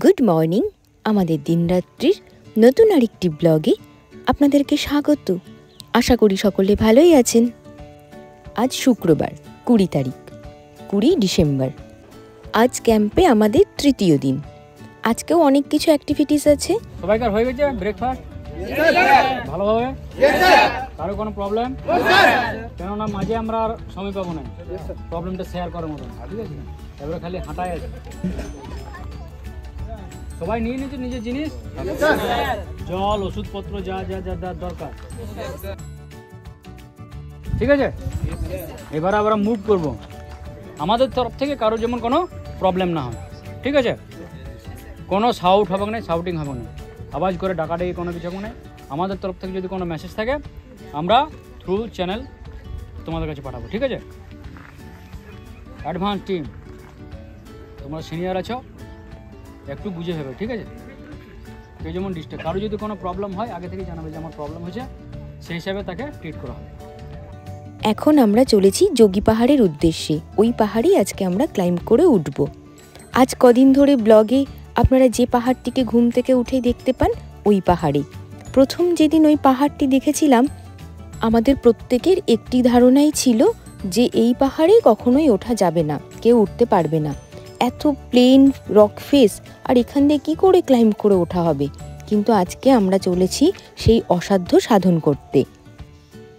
Good morning. আমাদের দিনরাত্রির নতুন আরেকটি ব্লগে আপনাদেরকে স্বাগত। আশা করি সকলে ভালোই আছেন। আজ শুক্রবার 20 তারিখ 20 ডিসেম্বর। আজ ক্যাম্পে আমাদের তৃতীয় দিন। আজকেও অনেক কিছু অ্যাক্টিভিটিস আছে। সবাইকার হয়ে গেছে ব্রেকফাস্ট ভালোভাবে? কারো কোনো প্রবলেম? কেননা মাঝে আমরা আর সময় পাবো না প্রবলেমটা শেয়ার করার মতন, ঠিক আছে? এবারে খালি হাঁটাই আছে। সবাই নিয়ে নিচ্ছে নিজের জিনিস, জল, ওষুধপত্র যা যা যা যা দরকার, ঠিক আছে? এবার আমরা মুভ করব। আমাদের তরফ থেকে কারো যেমন কোনো প্রবলেম না হয়, ঠিক আছে? কোনো সাউট হবে না, শাউটিং হবে না, আওয়াজ করে ডাকাডাকি কোনো কিছু হবে না। আমাদের তরফ থেকে যদি কোনো মেসেজ থাকে আমরা থ্রু চ্যানেল তোমাদের কাছে পাঠাবো, ঠিক আছে? অ্যাডভান্স টিম, তোমরা সিনিয়র আছো, একটু বুঝে ভেবে, ঠিক আছে? কেউ যেমন ডিস্টার্ব, কারো যদি কোনো প্রবলেম হয় আগে থেকে জানাবে যে আমার প্রবলেম হয়েছে, সেই হিসাবে তাকে ট্রিট করা হবে। এখন আমরা চলেছি যোগী পাহাড়ের উদ্দেশ্যে। ওই পাহাড়ই আজকে আমরা ক্লাইম্ব করে উঠব। আজ কদিন ধরে ব্লগে আপনারা যে পাহাড়টিকে ঘুম থেকে উঠেই দেখতে পান, ওই পাহাড়ে। প্রথম যেদিন ওই পাহাড়টি দেখেছিলাম, আমাদের প্রত্যেকের একটি ধারণাই ছিল যে এই পাহাড়ে কখনোই ওঠা যাবে না, কেউ উঠতে পারবে না, এত প্লেন রক ফেস, আর এখান দিয়ে কী করে ক্লাইম্ব করে ওঠা হবে। কিন্তু আজকে আমরা চলেছি সেই অসাধ্য সাধন করতে।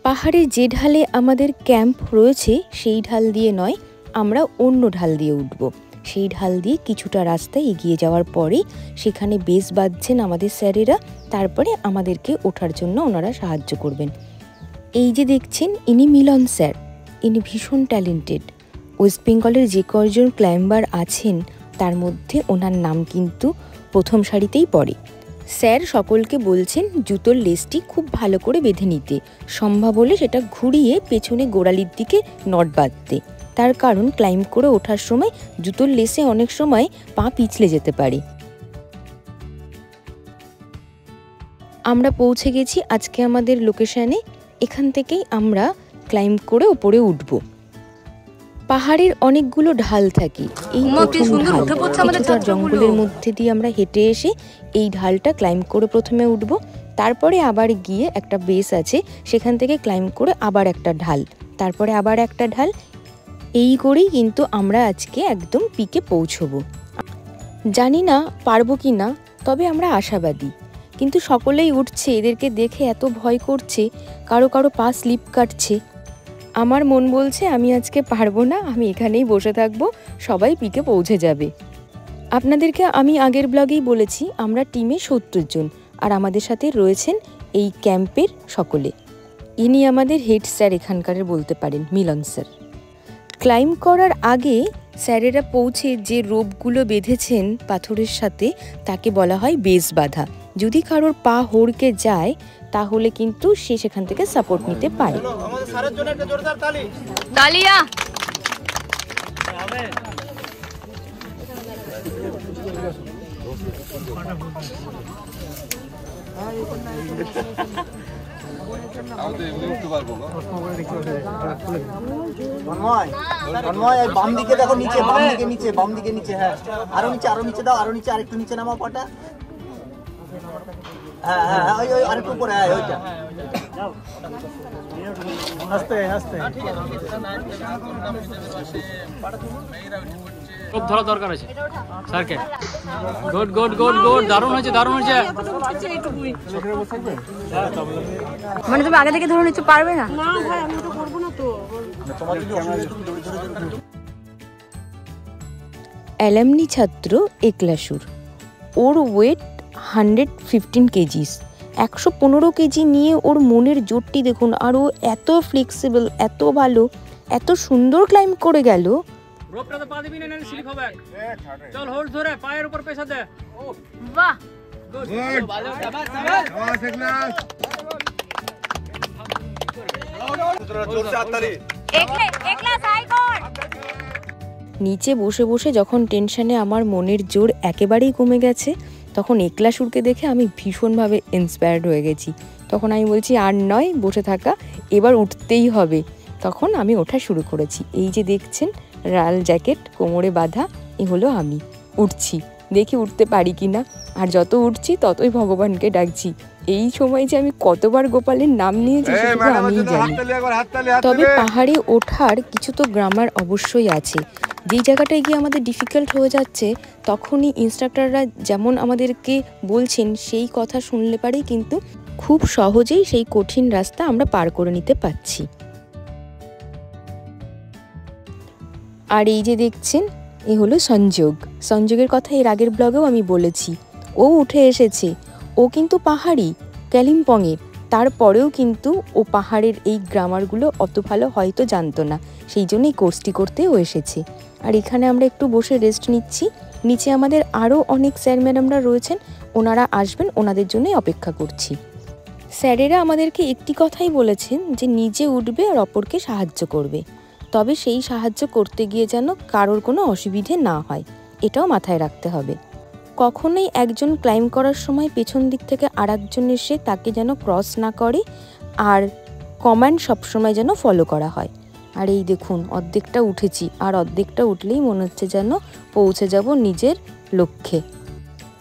পাহাড়ের যে ঢালে আমাদের ক্যাম্প রয়েছে সেই ঢাল দিয়ে নয়, আমরা অন্য ঢাল দিয়ে উঠব। সেই ঢাল দিয়ে কিছুটা রাস্তা এগিয়ে যাওয়ার পরে সেখানে বেস বাঁধছেন আমাদের স্যারেরা, তারপরে আমাদেরকে ওঠার জন্য ওনারা সাহায্য করবেন। এই যে দেখছেন, ইনি মিলন স্যার। ইনি ভীষণ ট্যালেন্টেড। ওয়েস্ট বেঙ্গলের যে কয়জন ক্লাইম্বার আছেন তার মধ্যে ওনার নাম কিন্তু প্রথম সারিতেই পড়ে। স্যার সকলকে বলছেন জুতোর লেসটি খুব ভালো করে বেঁধে নিতে, সম্ভব হলে সেটা ঘুরিয়ে পেছনে গোড়ালির দিকে নট বাঁধতে। তার কারণ ক্লাইম্ব করে ওঠার সময় জুতোর লেসে অনেক সময় পা পিছলে যেতে পারে। আমরা পৌঁছে গেছি আজকে আমাদের লোকেশনে। এখান থেকেই আমরা ক্লাইম্ব করে ওপরে উঠব। পাহাড়ের অনেকগুলো ঢাল থাকে। এই কিছুটা জঙ্গলের মধ্যে দিয়ে আমরা হেঁটে এসে এই ঢালটা ক্লাইম্ব করে প্রথমে উঠব, তারপরে আবার গিয়ে একটা বেস আছে, সেখান থেকে ক্লাইম্ব করে আবার একটা ঢাল, তারপরে আবার একটা ঢাল। এই করেই কিন্তু আমরা আজকে একদম পিকে পৌঁছবো। জানি না পারবো কি না, তবে আমরা আশাবাদী। কিন্তু সকলেই উঠছে, এদেরকে দেখে এত ভয় করছে, কারো কারো পা স্লিপ কাটছে। আমার মন বলছে আমি আজকে পারবো না, আমি এখানেই বসে থাকবো, সবাই পিকে পৌঁছে যাবে। আপনাদেরকে আমি আগের ব্লগেই বলেছি আমরা টিমে 70 জন, আর আমাদের সাথে রয়েছেন এই ক্যাম্পের সকলে। ইনি আমাদের হেড স্যার এখানকার বলতে পারেন, মিলন স্যার। ক্লাইম্ব করার আগে স্যারেরা পৌঁছে যে রোপগুলো বেঁধেছেন পাথরের সাথে, তাকে বলা হয় বেস বাঁধা। যদি কারোর পা হড়কে যায় তাহলে কিন্তু সে সেখান থেকে সাপোর্ট নিতে পারে। বাম দিকে দেখো, নিচে, বাম দিকে নিচে, বাম দিকে নিচে, হ্যাঁ আরো নিচে, আরো নিচে দাও, আরো নিচে, আরেকটু নিচে নামাও পাটা। হ্যাঁ হ্যাঁ ওই ওই আরেকটু উপরে, হ্যাঁ ওইটা আস্তে আস্তে। খুব ধরা দরকার আছে স্যারকে। গুড গুড গুড গুড, দারুণ হয়েছে, দারুণ হয়েছে। মানে তুমি আগে থেকে ধরে নিতে পারবে না? না ভাই, আমি তো করবো না তো। অ্যালামনি ছাত্র একলাসুর, ওর ওয়েট 115 কেজিস। 115 কেজি নিয়ে ওর মনের জোরটি দেখুন, আর ও এত ফ্লেক্সিবল, এত ভালো, এত সুন্দর ক্লাইম্ব করে গেল। রোপটাতে পা দিবি না, নালে স্লিপ হবে। চল হোল্ড ধরে পায়ের উপর প্রেসার দে। বাহ, গুড। নিচে বসে বসে যখন টেনশনে আমার মনের জোর একেবারেই কমে গেছে, তখন একলাসুরকে দেখে আমি ভীষণভাবে ইন্সপায়ার্ড হয়ে গেছি। তখন আমি বলছি আর নয় বসে থাকা, এবার উঠতেই হবে। তখন আমি ওঠা শুরু করেছি। এই যে দেখছেন লাল জ্যাকেট কোমরে বাঁধা, এ হলো আমি। উঠছি। দেখি উঠতে পারি কি না। আর যত উঠছি ততই ভগবানকে ডাকছি। এই সময় যে আমি কতবার গোপালের নাম নিয়েছি সেটা আমিই জানি। তবে পাহাড়ে ওঠার কিছু তো গ্রামার অবশ্যই আছে। যেই জায়গাটায় গিয়ে আমাদের ডিফিকাল্ট হয়ে যাচ্ছে তখনই ইনস্ট্রাক্টররা যেমন আমাদেরকে বলছেন সেই কথা শুনলে পারেই কিন্তু খুব সহজেই সেই কঠিন রাস্তা আমরা পার করে নিতে পারছি। আর এই যে দেখছেন এ হলো সংযোগের কথা এর আগের ব্লগেও আমি বলেছি। ও উঠে এসেছে, ও কিন্তু পাহাড়ি কালিম্পংয়ের, তারপরেও কিন্তু ও পাহাড়ের এই গ্রামারগুলো অত ভালো হয়তো জানতো না, সেই জন্যই কোর্সটি করতে ও এসেছে। আর এখানে আমরা একটু বসে রেস্ট নিচ্ছি। নিচে আমাদের আরও অনেক স্যার ম্যাডামরা রয়েছেন, ওনারা আসবেন, ওনাদের জন্যই অপেক্ষা করছি। স্যারেরা আমাদেরকে একটি কথাই বলেছেন যে নিজে উঠবে আর অপরকে সাহায্য করবে, তবে সেই সাহায্য করতে গিয়ে যেন কারোর কোনো অসুবিধে না হয়, এটাও মাথায় রাখতে হবে। কখনোই একজন ক্লাইম্ব করার সময় পেছন দিক থেকে আরেকজন এসে তাকে যেন ক্রস না করে, আর কমান্ড সবসময় যেন ফলো করা হয়। আর এই দেখুন অর্ধেকটা উঠেছি, আর অর্ধেকটা উঠলেই মনে হচ্ছে যেন পৌঁছে যাব নিজের লক্ষ্যে।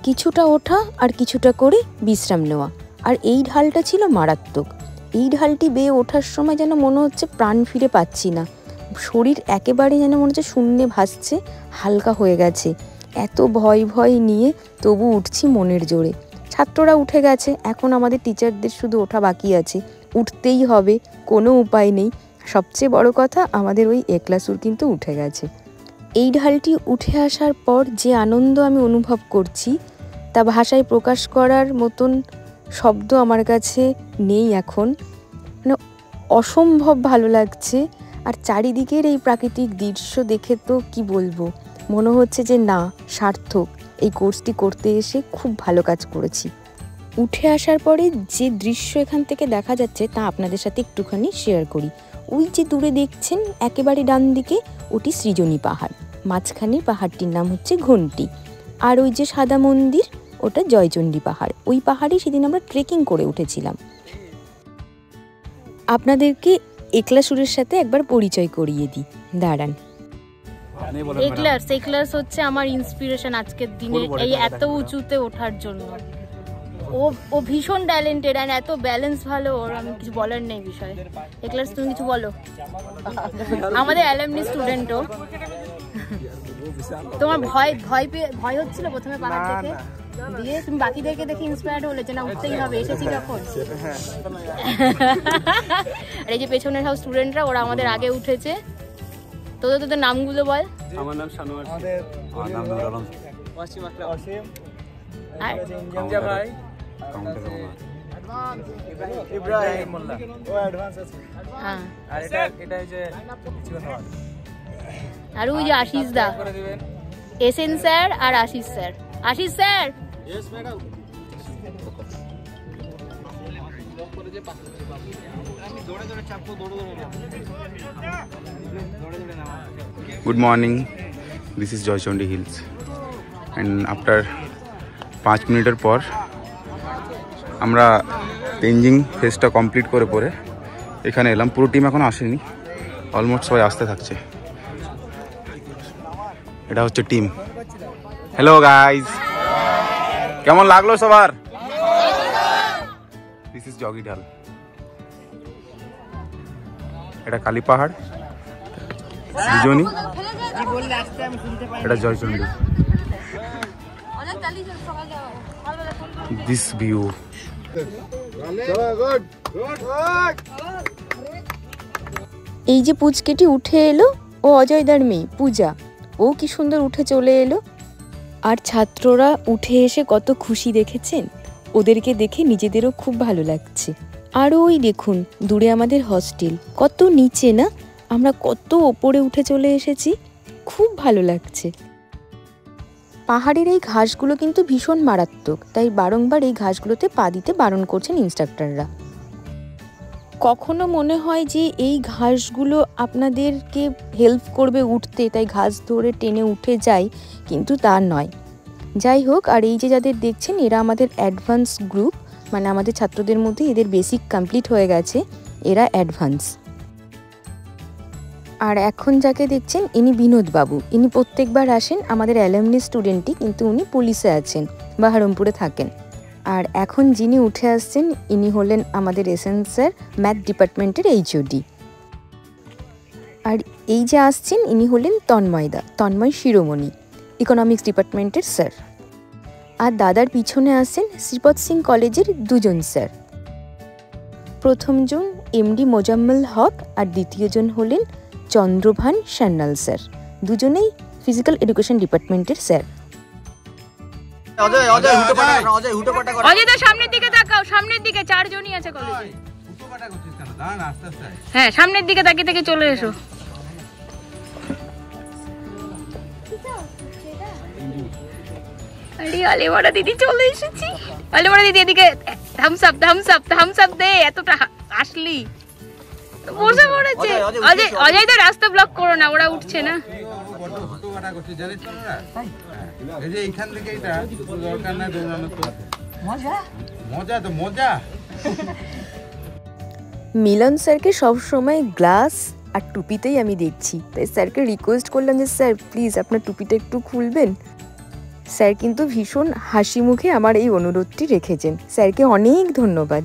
কিছুটা ওঠা আর কিছুটা করে বিশ্রাম নেওয়া। আর এই ঢালটা ছিল মারাত্মক। এই ঢালটি বেয়ে ওঠার সময় যেন মনে হচ্ছে প্রাণ ফিরে পাচ্ছি না, শরীর একেবারে যেন মনে হচ্ছে শূন্যে ভাসছে, হালকা হয়ে গেছে। এত ভয় নিয়ে তবু উঠছি মনের জোরে। ছাত্ররা উঠে গেছে, এখন আমাদের টিচারদের শুধু ওঠা বাকি আছে। উঠতেই হবে, কোনো উপায় নেই। সবচেয়ে বড় কথা আমাদের ওই একলাসুর কিন্তু উঠে গেছে। এই ঢালটি উঠে আসার পর যে আনন্দ আমি অনুভব করছি তা ভাষায় প্রকাশ করার মতন শব্দ আমার কাছে নেই এখন। মানে অসম্ভব ভালো লাগছে। আর চারিদিকের এই প্রাকৃতিক দৃশ্য দেখে তো কি বলবো, মনে হচ্ছে যে না, সার্থক, এই কোর্সটি করতে এসে খুব ভালো কাজ করেছি। উঠে আসার পরে যে দৃশ্য এখান থেকে দেখা যাচ্ছে তা আপনাদের সাথে একটুখানি শেয়ার করি। ওই যে দূরে দেখছেন একেবারে ডান দিকে, ওটি সৃজনী পাহাড়, মাঝখানের পাহাড়টির নাম হচ্ছে ঘন্টি। আর ওই যে সাদা মন্দির, ওটা জয়চণ্ডী পাহাড়। ওই পাহাড়ে সেদিন আমরা ট্রেকিং করে উঠেছিলাম। আপনাদেরকে একলাসুরের সাথে একবার পরিচয় করিয়ে দিই, দাঁড়ান। একলাস হচ্ছে আমার ইন্সপিরেশন আজকের দিনে এই এত উঁচুতে ওঠার জন্য। ও ভীষণ ট্যালেন্টেড আর এত ব্যালেন্স ভালো, ওর আমি কিছু বলার নেই বিষয়ে। একলাস তুমি কিছু বলো। আমাদের অ্যালামনি স্টুডেন্টও। তোমার ভয় হচ্ছিল প্রথমে পাহাড় দেখে, দিয়ে তুমি বাকিদেরকে দেখে ইন্সপায়ার্ড হলে যে না উঠতেই হবে, এসেছি যখন। আর এই যে পেছনের সব স্টুডেন্টরা, ওরা আমাদের আগে উঠেছে। তোদের নামগুলো বল। আমার নাম শানোয়ার, আমার নাম নুর আলম, ওয়াসিম আকরাম, আর জিঞ্জা ভাই, ইব্রাহিম মোল্লা, ও অ্যাডভান্স আছে। হ্যাঁ, আর এটা এই যে চিকনওয়াল, আর ওই যে আশিস দা, এসএন স্যার আর Ashish sir. Ashish sir, yes madam. Good morning, this is Joychondi Hills and after 5 মিনিটের পর আমরা তেঞ্জিং ফেজটা কমপ্লিট করে পরে এখানে এলাম। পুরো টিম এখন আসেনি, অলমোস্ট সবাই আসতে থাকছে। এটা হচ্ছে টিম। হ্যালো গাইজ, কেমন লাগলো সবার? দিস ইজ জগি ঢাল, এটা কালী পাহাড়, সৃজনী, এটা জয়চণ্ডী। দিস ভিউ, এই যে পুচকেটি উঠে এলো, ও অজয়দার মেয়ে পূজা, ও কি সুন্দর উঠে চলে এলো। আর ছাত্ররা উঠে এসে কত খুশি দেখেছেন, ওদেরকে দেখে নিজেদেরও খুব ভালো লাগছে। আরও ওই দেখুন দূরে আমাদের হস্টেল, কত নিচে না, আমরা কত ওপরে উঠে চলে এসেছি, খুব ভালো লাগছে। পাহাড়ের এই ঘাসগুলো কিন্তু ভীষণ মারাত্মক, তাই বারংবার এই ঘাসগুলোতে পা দিতে বারণ করছেন ইনস্ট্রাক্টররা। কখনো মনে হয় যে এই ঘাসগুলো আপনাদেরকে হেল্প করবে উঠতে, তাই ঘাস ধরে টেনে উঠে যায়, কিন্তু তা নয়। যাই হোক, আর এই যে যাদের দেখছেন এরা আমাদের অ্যাডভান্স গ্রুপ, মানে আমাদের ছাত্রদের মধ্যে এদের বেসিক কমপ্লিট হয়ে গেছে, এরা অ্যাডভান্স। আর এখন যাকে দেখছেন ইনি বিনোদ বাবু। ইনি প্রত্যেকবার আসেন, আমাদের অ্যালামনি স্টুডেন্টই, কিন্তু উনি পুলিশে আছেন, বাহারমপুরে থাকেন। আর এখন যিনি উঠে আসছেন ইনি হলেন আমাদের এসএন স্যার, ম্যাথ ডিপার্টমেন্টের এইচওডি। আর এই যে আসছেন ইনি হলেন তন্ময় শিরোমণি, ইকোনমিক্স ডিপার্টমেন্টের স্যার। আর দাদার পিছনে আসছেন শ্রীপদ সিং কলেজের দুজন স্যার। প্রথমজন এমডি মোজাম্মেল হক আর দ্বিতীয়জন হলেন চন্দ্রভান সান্যাল স্যার, দুজনেই ফিজিক্যাল এডুকেশন ডিপার্টমেন্টের স্যার। অজয় দা সামনের দিকে তাকাও, সামনের দিকে 4 জনই আছে কলেজে। হ্যাঁ, সামনের দিকে তাকিয়ে থেকে চলে এসো। আরে আলেমারা দিদি চলে এসেছি। আলেমারা দিদি এদিকে থামস আপ দে, এতটা আসলি বসে পড়েছে। অজয় দা রাস্তা ব্লক করো না, ওরা উঠছে না। মিলন স্যারকে সবসময় গ্লাস আর টুপিতেই আমি দেখছি, তাই স্যারকে রিকোয়েস্ট করলাম যে স্যার প্লিজ আপনার টুপিটা একটু খুলবেন। স্যার কিন্তু ভীষণ হাসি মুখে আমার এই অনুরোধটি রেখেছেন, স্যারকে অনেক ধন্যবাদ।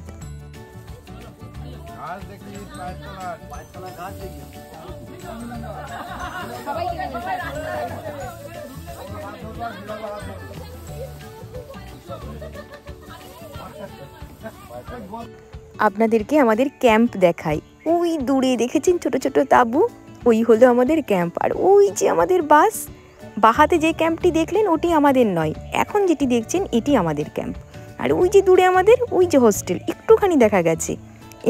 আপনাদেরকে আমাদের ক্যাম্প দেখাই। ওই দূরে দেখেছেন ছোট ছোট তাঁবু, ওই হলো আমাদের ক্যাম্প। আর ওই যে আমাদের বাস, বাহাতে যে ক্যাম্পটি দেখলেন ওটি আমাদের নয়, এখন যেটি দেখছেন এটি আমাদের ক্যাম্প। আর ওই যে দূরে আমাদের ওই যে হোস্টেল একটুখানি দেখা গেছে,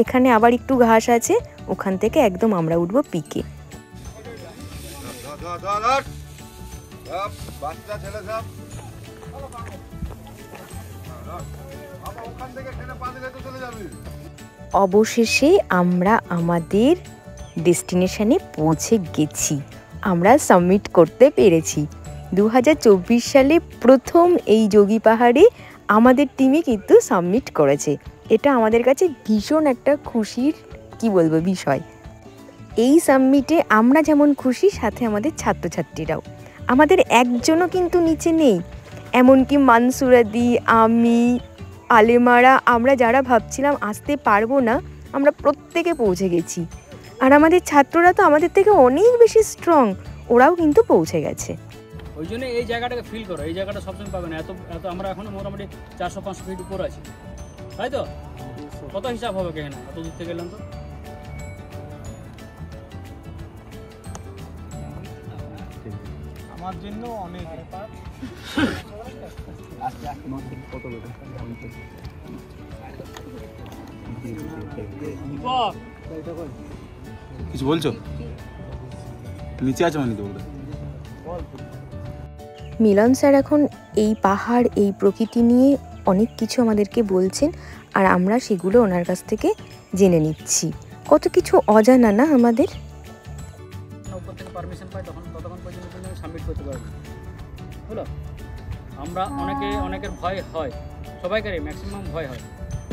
এখানে আবার একটু ঘাস আছে, ওখান থেকে একদম আমরা উঠবো পিকে। অবশেষে আমরা আমাদের ডেস্টিনেশনে পৌঁছে গেছি, আমরা সাবমিট করতে পেরেছি। 2024 সালে প্রথম এই যোগী পাহাড়ে আমাদের টিমই কিন্তু সাবমিট করেছে। এটা আমাদের কাছে ভীষণ একটা খুশির বিষয়। এই সাবমিটে আমরা যেমন খুশি, সাথে আমাদের ছাত্রছাত্রীরাও। আমাদের একজনও কিন্তু নিচে নেই, এমনকি মানসুরাদি, আমি, আলেমারা, আমরা যারা ভাবছিলাম আসতে পারবো না, আমরা প্রত্যেকে পৌঁছে গেছি। আর আমাদের ছাত্ররা তো আমাদের থেকে অনেক বেশি স্ট্রং, ওরাও কিন্তু পৌঁছে গেছে। ওই জন্য এই জায়গাটাকে ফিল করো, এই জায়গাটা সবসময় পাবে না। এত আমরা এখন মোটামুটি 400-500 ফিট উপর আছি, তাই তো? কত হিসাব হবে কেন এত দূর থেকে গেলাম তো? আমার জন্য অনেক কিছু বলছো? নিচে আছে মানে তো বলতে। মিলন স্যার এখন এই পাহাড়, এই প্রকৃতি নিয়ে অনেক কিছু আমাদেরকে বলছেন, আর আমরা সেগুলো ওনার কাছ থেকে জেনে নিচ্ছি। কত কিছু অজানা না আমাদের। উপর থেকে পারমিশন পাই ততক্ষণ পর্যন্ত আমি সাবমিট করতে পারবো, হলো? আমরা অনেকের ভয় হয়, সবাইকারই ম্যাক্সিমাম ভয় হয়,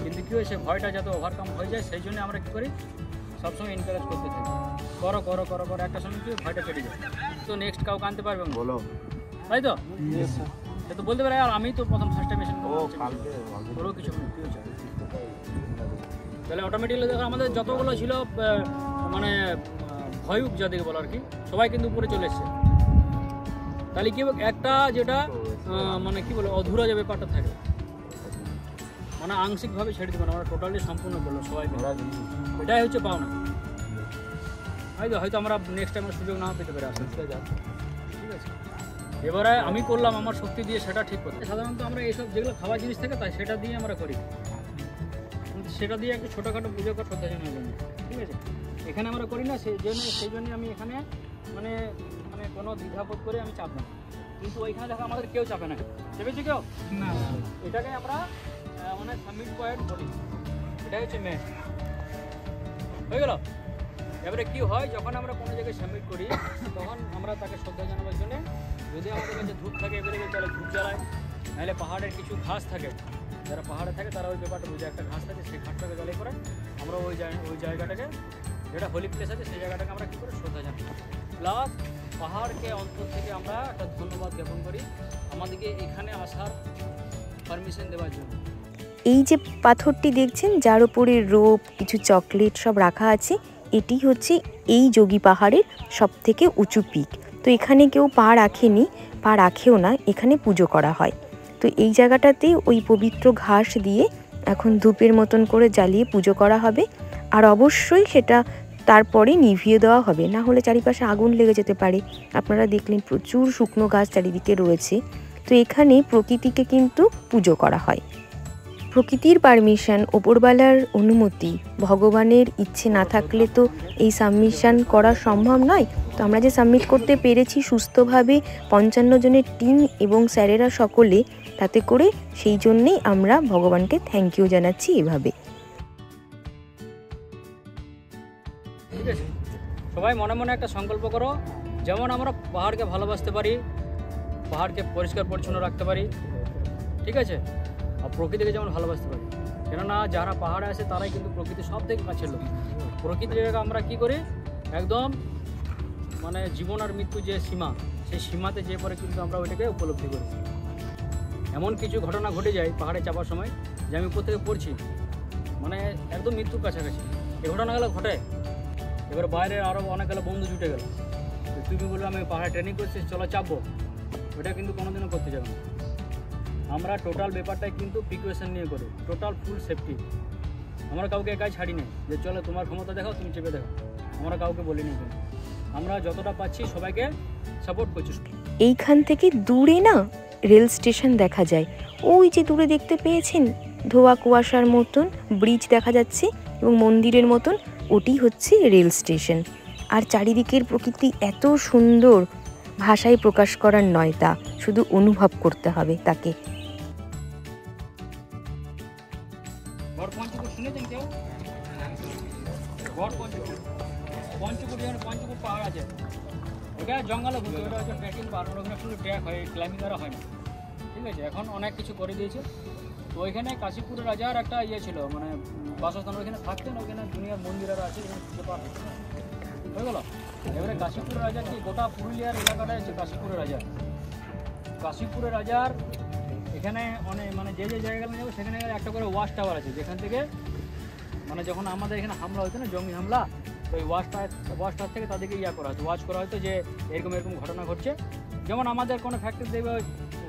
কিন্তু কী হয় সে ভয়টা যাতে ওভারকাম হয়ে যায় সেই জন্য আমরা কী করি, সবসময় এনকারেজ করতে থাকি, করো করো করো করো, একটা সময় কি ভয়টা কেটে যায়, তো নেক্সট কাউকে আনতে পারবে না, বলো, তাই তো? সে তো বলতে পারে আর আমি তো প্রথম ফার্স্ট টাইম এসেছি, ওরও কিছু কী হচ্ছে, তাহলে অটোমেটিকলি দেখো আমাদের যতগুলো ছিল মানে ভয়ুক যাদেরকে বলো আর কি, সবাই কিন্তু উপরে চলে এসছে। তাহলে কি একটা যেটা মানে কি বলে অধুরা যে ব্যাপারটা থাকে, মানে আংশিকভাবে ছেড়ে দেবো না, আমরা টোটালি সম্পূর্ণ করলো সবাই, এটাই হচ্ছে পাওনা। হয়তো আমরা নেক্সট টাইম সুযোগ না পেতে পারি, আসলে ঠিক আছে। এবারে আমি করলাম আমার শক্তি দিয়ে, সেটা ঠিক করতে। সাধারণত আমরা এইসব যেগুলো খাওয়ার জিনিস থাকে তাই সেটা দিয়ে আমরা করি, সেটা দিয়ে একটু ছোটোখাটো পুজো কর শ্রদ্ধা জানার জন্য, ঠিক আছে। এখানে আমরা করি না, সেই জন্য আমি এখানে মানে কোনো দ্বিধাবোধ করে আমি চাপ না, কিন্তু ওইখানে দেখো আমাদের কেউ চাপে না, চেপেছি কেউ না, এটাকে আমরা মানে সাবমিট পয়েন্ট বলি, এটাই হচ্ছে মেন, হয়ে গেল। এবারে কী হয়, যখন আমরা কোনো জায়গায় সাবমিট করি তখন আমরা তাকে শ্রদ্ধা জানাবার জন্য যদি আমাদের কাছে ধূপ থাকে এবারে চলে ধূপ জ্বালায়, নাহলে পাহাড়ের কিছু ঘাস থাকে, যারা পাহাড়ে থাকে তারা ওই ব্যাপারটা বুঝে, একটা ঘাস থাকে সেই ঘাসটাকে জ্বালিয়ে করে আমরা ওই জায়গাটাকে যেটা হোলি প্লেস আছে সেই জায়গাটাকে আমরা কী করে শ্রদ্ধা জানাই, প্লাস পাহাড়কে অন্তর থেকে আমরা একটা ধন্যবাদ জ্ঞাপন করি আমাদেরকে এখানে আসার পারমিশন দেওয়ার জন্য। এই যে পাথরটি দেখছেন যার উপরে রোপ কিছু চকলেট সব রাখা আছে, এটি হচ্ছে এই যোগী পাহাড়ের সবথেকে উঁচু পিক। তো এখানে কেউ পা রাখেনি, পা রাখেও না, এখানে পুজো করা হয়। তো এই জায়গাটাতে ওই পবিত্র ঘাস দিয়ে এখন ধূপের মতন করে জ্বালিয়ে পুজো করা হবে। আর অবশ্যই সেটা তারপরে নিভিয়ে দেওয়া হবে, না হলে চারিপাশে আগুন লেগে যেতে পারে। আপনারা দেখলেন প্রচুর শুকনো গাছ চারিদিকে রয়েছে। তো এখানে প্রকৃতিকে কিন্তু পুজো করা হয়। প্রকৃতির পারমিশন, ওপরওয়ালার অনুমতি, ভগবানের ইচ্ছে না থাকলে তো এই সাবমিশন করা সম্ভব নয়। তো আমরা যে সাবমিট করতে পেরেছি সুস্থভাবে 55 জনের টিম এবং স্যারেরা সকলে, তাতে করে সেই জন্যেই আমরা ভগবানকে থ্যাংক ইউ জানাচ্ছি এভাবে। ঠিক আছে, সবাই মনে মনে একটা সংকল্প করো, যেমন আমরা পাহাড়কে ভালোবাসতে পারি, পাহাড়কে পরিষ্কার পরিচ্ছন্ন রাখতে পারি, ঠিক আছে, আর প্রকৃতিকে যেমন ভালোবাসতে পারি। কেননা যারা পাহাড়ে আসে তারাই কিন্তু প্রকৃতি সব থেকে কাছের লোক। প্রকৃতিটাকে আমরা কি করি, একদম মানে জীবন আর মৃত্যু যে সীমা, সেই সীমাতে যে পরে কিন্তু আমরা ওইটাকে উপলব্ধি করি। এমন কিছু ঘটনা ঘটে যায় পাহাড়ে চাপার সময় যে আমি উপর থেকে পড়ছি, মানে একদম মৃত্যুর কাছাকাছি এই ঘটনাগুলো ঘটে। এবার বাইরে আরও অনেকগুলো বন্ধু জুটে গেল, তুমি বলবে আমি পাহাড়ে ট্রেনিং করছি চলো চাপবো, ওটা কিন্তু কোনোদিনও করতে যাবে না। আমরা টোটাল ব্যাপারটাই কিন্তু প্রিকশন নিয়ে করি, টোটাল ফুল সেফটি। আমরা কাউকে একাই ছাড়ি নেই যে চলো তোমার ক্ষমতা দেখাও, তুমি চেপে দেখো, আমরা কাউকে বলিনি। আমরা যতটা পাচ্ছি সবাইকে সাপোর্ট করছি। এইখান থেকে দূরে না রেল স্টেশন দেখা যায়, ওই যে দূরে দেখতে পেয়েছেন ধোয়া কুয়াশার মতন ব্রিজ দেখা যাচ্ছে এবং মন্দিরের মতন, ওটি হচ্ছে রেল স্টেশন। আর চারিদিকের প্রকৃতি এত সুন্দর, ভাষায় প্রকাশ করার নয়, তা শুধু অনুভব করতে হবে তাকে। পঞ্চকুট শুনেছেন কেউ? পঞ্চকুট যেমন পঞ্চকুট পাহাড় আছে, ওটা জঙ্গলে ঘুরতে, ওটা হচ্ছে ট্রেকিং পাহাড়, ওখানে শুধু ট্রেক হয়, ক্লাইম্বিং করা হয় না, ঠিক আছে। এখন অনেক কিছু করে দিয়েছে। তো ওইখানে কাশীপুরের রাজার একটা ইয়ে ছিল, মানে বাসস্থান, ওইখানে থাকতেন, ওইখানে দুনিয়ার মন্দিরেরা আছে, হয়ে গেল। এবারে কাশীপুরের রাজার কি গোটা পুরুলিয়ার এলাকাটা হচ্ছে কাশীপুরের রাজা। কাশীপুরের রাজার এখানে অনেক মানে যে যে জায়গাগুলো যাবো সেখানে একটা করে ওয়াচ টাওয়ার আছে, যেখান থেকে মানে যখন আমাদের এখানে হামলা হতো না, জঙ্গি হামলা, তো ওই ওয়াচ টাওয়ার থেকে তাদেরকে ইয়া করা হতো, ওয়াচ করা হতো যে এরকম এরকম ঘটনা ঘটছে। যেমন আমাদের কোনো ফ্যাক্টরি দেখবে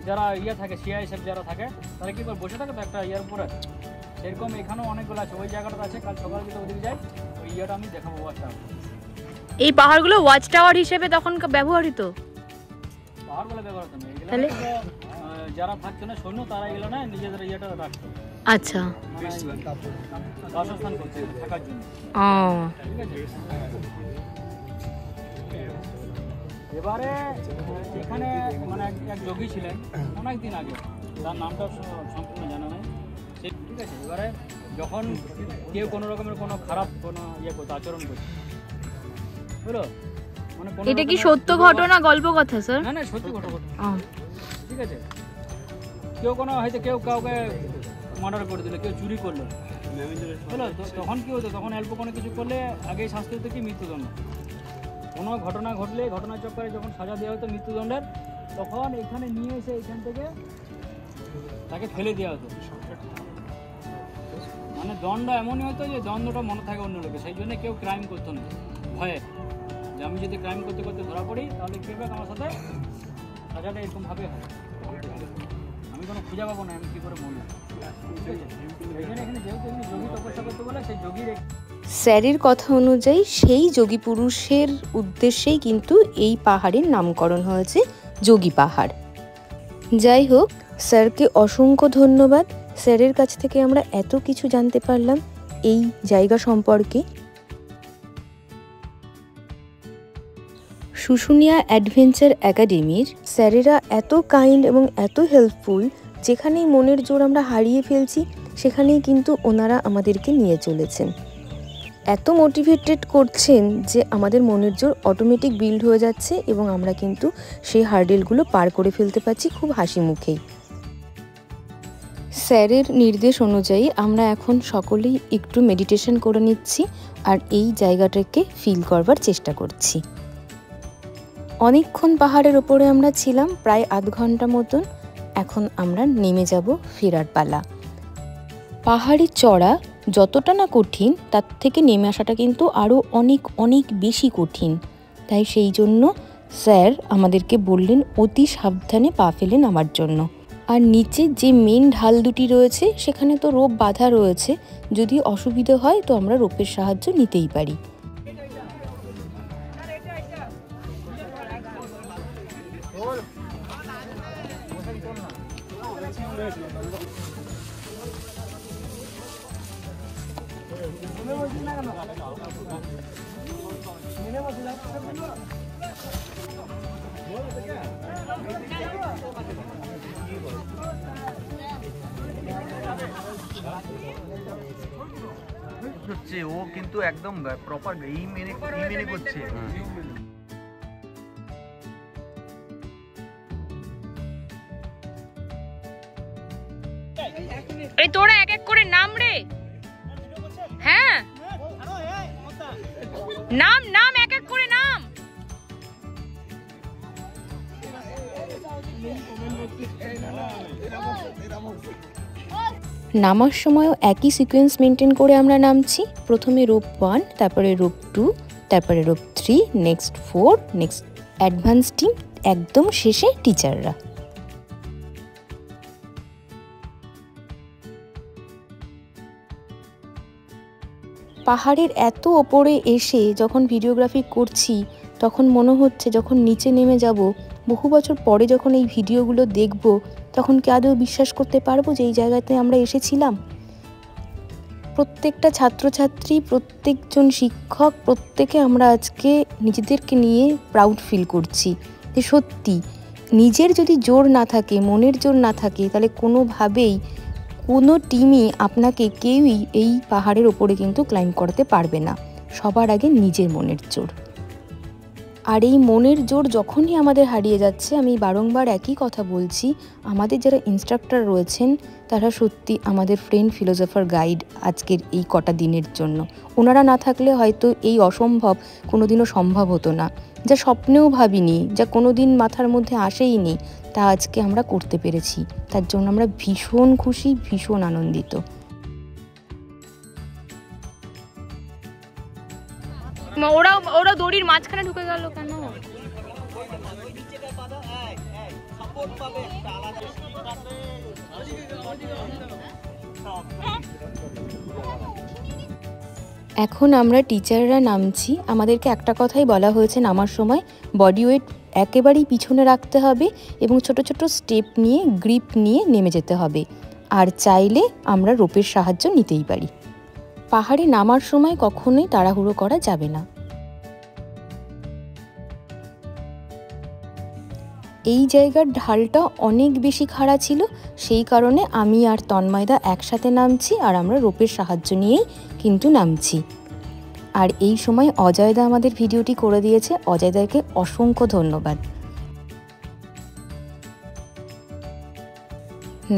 যারা ইয়ে থাকে, সিআইএসএফ যারা থাকে, তারা কী করে বসে থাকে তো একটা ইয়ার উপরে, সেরকম এখানেও অনেকগুলো আছে। ওই জায়গাটা আছে, কাল সকাল দিকে ওদিকে যাই, ওই ইয়েটা আমি দেখাবো ওয়াচ টাওয়ার। এই পাহাড়গুলো ওয়াচ টাওয়ার হিসেবে তখন ব্যবহৃত, পাহাড়গুলো ব্যবহার হতো না, এগুলো যারা থাকতো না সৈন্য, তারা এগুলো না নিজেদের ইয়েটা রাখতো। আচ্ছা, বাসস্থান করছে থাকার জন্য, ঠিক আছে। এবারে এখানে মানে এক যোগী ছিলেন অনেক দিন আগে, তার নামটা সম্পূর্ণ জানা নাই, ঠিক আছে। এবারে যখন কেউ কোনো রকমের কোনো খারাপ কোনো ইয়ে করতো, আচরণ করতো, বুঝলো, মানে এটা কি সত্য ঘটনা, গল্প কথা স্যার? না না, সত্যি ঘটনা, ঠিক আছে। কেউ কোনো হয়তো কেউ কাউকে মার্ডার করে দিল, কেউ চুরি করলো, বুঝলো, তখন কি হতো, তখন অল্প কোনো কিছু করলে আগেই শাস্তি হতো কি মৃত্যুদণ্ড। কোনো ঘটনা ঘটলে ঘটনার চক্করে যখন সাজা দেওয়া হতো মৃত্যুদণ্ডের, তখন এখানে নিয়ে এসে এখান থেকে তাকে ফেলে দেওয়া হতো। মানে দণ্ড এমনই হতো যে দণ্ডটা মনে থাকে অন্য লোকে, সেই জন্য কেউ ক্রাইম করতো না ভয়ে, যে আমি যদি ক্রাইম করতে করতে ধরা পড়ি তাহলে কী হবে, আমার সাথে সাজাটা এরকমভাবে হয়, আমি কোনো খুঁজে পাবো না, আমি কী করে মনে, ঠিক আছে। এই জন্য এখানে যেহেতু এখানে যোগী তপস্যা করতে বলে, সেই যোগীর স্যারের কথা অনুযায়ী সেই যোগী পুরুষের উদ্দেশ্যেই কিন্তু এই পাহাড়ের নামকরণ হয়েছে যোগী পাহাড়। যাই হোক, স্যারকে অসংখ্য ধন্যবাদ। স্যারের কাছ থেকে আমরা এত কিছু জানতে পারলাম এই জায়গা সম্পর্কে। শুশুনিয়া অ্যাডভেঞ্চার একাডেমির স্যারেরা এত কাইন্ড এবং এত হেল্পফুল, যেখানেই মনের জোর আমরা হারিয়ে ফেলছি সেখানেই কিন্তু ওনারা আমাদেরকে নিয়ে চলেছেন। এত মোটিভেটেড করছেন যে আমাদের মনের জোর অটোমেটিক বিল্ড হয়ে যাচ্ছে এবং আমরা কিন্তু সেই হার্ডেলগুলো পার করে ফেলতে পারছি খুব হাসি মুখেই। স্যারের নির্দেশ অনুযায়ী আমরা এখন সকলেই একটু মেডিটেশন করে নিচ্ছি আর এই জায়গাটাকে ফিল করবার চেষ্টা করছি। অনেকক্ষণ পাহাড়ের ওপরে আমরা ছিলাম, প্রায় আধ ঘন্টা মতন। এখন আমরা নেমে যাব, ফেরার পালা। পাহাড়ে চড়া যতটা না কঠিন, তার থেকে নেমে আসাটা কিন্তু আরও অনেক অনেক বেশি কঠিন। তাই সেই জন্য স্যার আমাদেরকে বললেন অতি সাবধানে পা ফেলে নামার জন্য। আর নিচে যে মেন ঢাল দুটি রয়েছে সেখানে তো রোপ বাঁধা রয়েছে, যদি অসুবিধা হয় তো আমরা রোপের সাহায্য নিতেই পারি। হচ্ছে ও কিন্তু একদম প্রপার এই মেনে করছে। এই তোরা এক এক করে নাম রে। হ্যাঁ নাম নাম এক এক করে নাম। নামার সময়ও একই সিকোয়েন্স মেনটেন করে আমরা নামছি। প্রথমে রোপ 1, তারপরে রোপ 2, তারপরে rope 3, next 4, next advance team, একদম শেষে টিচাররা। পাহাড়ের এত ওপরে এসে যখন ভিডিওগ্রাফি করছি তখন মনে হচ্ছে যখন নিচে নেমে যাব, বহু বছর পরে যখন এই ভিডিওগুলো দেখব, তখন কি আদৌ বিশ্বাস করতে পারবো যে এই জায়গাতে আমরা এসেছিলাম? প্রত্যেকটা ছাত্রছাত্রী, প্রত্যেকজন শিক্ষক, প্রত্যেকে আমরা আজকে নিজেদেরকে নিয়ে প্রাউড ফিল করছি যে সত্যি নিজের যদি জোর না থাকে, মনের জোর না থাকে, তাহলে কোনোভাবেই কোনো টিমই আপনাকে কেউই এই পাহাড়ের ওপরে কিন্তু ক্লাইম্ব করতে পারবে না। সবার আগে নিজের মনের জোর। আর এই মনের জোর যখনই আমাদের হারিয়ে যাচ্ছে, আমি বারংবার একই কথা বলছি, আমাদের যারা ইনস্ট্রাক্টর রয়েছেন তারা সত্যি আমাদের ফ্রেন্ড, ফিলোসফার, গাইড আজকের এই কটা দিনের জন্য। ওনারা না থাকলে হয়তো এই অসম্ভব কোনোদিনও সম্ভব হতো না। যা স্বপ্নেও ভাবিনি, যা কোনো দিন মাথার মধ্যে আসেইনি, তা আজকে আমরা করতে পেরেছি। তার জন্য আমরা ভীষণ খুশি, ভীষণ আনন্দিত। ওরা দড়ির মাঝখানে ঢুকে গেল কেন? এখন আমরা টিচাররা নামছি। আমাদেরকে একটা কথাই বলা হয়েছে নামার সময়, বডি ওয়েট একেবারেই পিছনে রাখতে হবে এবং ছোট ছোট স্টেপ নিয়ে, গ্রিপ নিয়ে নেমে যেতে হবে। আর চাইলে আমরা রোপের সাহায্য নিতেই পারি। পাহাড়ে নামার সময় কখনোই তাড়াহুড়ো করা যাবে না। এই জায়গার ঢালটা অনেক বেশি খাড়া ছিল, সেই কারণে আমি আর তন্ময়দা একসাথে নামছি আর আমরা রোপের সাহায্য নিয়েই কিন্তু নামছি। আর এই সময় অজয়দা আমাদের ভিডিওটি করে দিয়েছে, অজয়দাকে অসংখ্য ধন্যবাদ।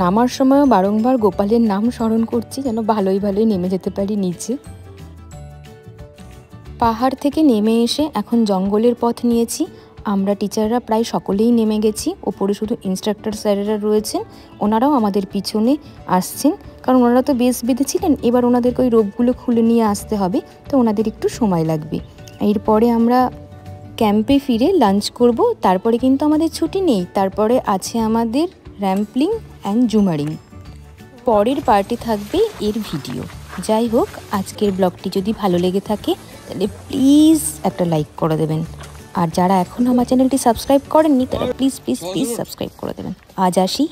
নামার সময়ও বারংবার গোপালের নাম স্মরণ করছি যেন ভালোই ভালোই নেমে যেতে পারি নিচে। পাহাড় থেকে নেমে এসে এখন জঙ্গলের পথ নিয়েছি। আমরা টিচাররা প্রায় সকলেই নেমে গেছি, ওপরে শুধু ইনস্ট্রাক্টর স্যারেরা রয়েছেন, ওনারাও আমাদের পিছনে আসছেন, কারণ ওনারা তো বেস বেঁধেছিলেন, এবার ওনাদেরকে ওই রোপগুলো খুলে নিয়ে আসতে হবে, তো ওনাদের একটু সময় লাগবে। এরপরে আমরা ক্যাম্পে ফিরে লাঞ্চ করব, তারপরে কিন্তু আমাদের ছুটি নেই, তারপরে আছে আমাদের র্যাম্পলিং অ্যান্ড জুমারিং। পরের পার্টে থাকবে এর ভিডিও। যাই হোক, আজকের ব্লগটি যদি ভালো লেগে থাকে তাহলে প্লিজ একটা লাইক করে দেবেন। আর যারা এখন আমার চ্যানেলটি সাবস্ক্রাইব করেননি তারা প্লিজ প্লিজ প্লিজ সাবস্ক্রাইব করে দেবেন। আজ আসি।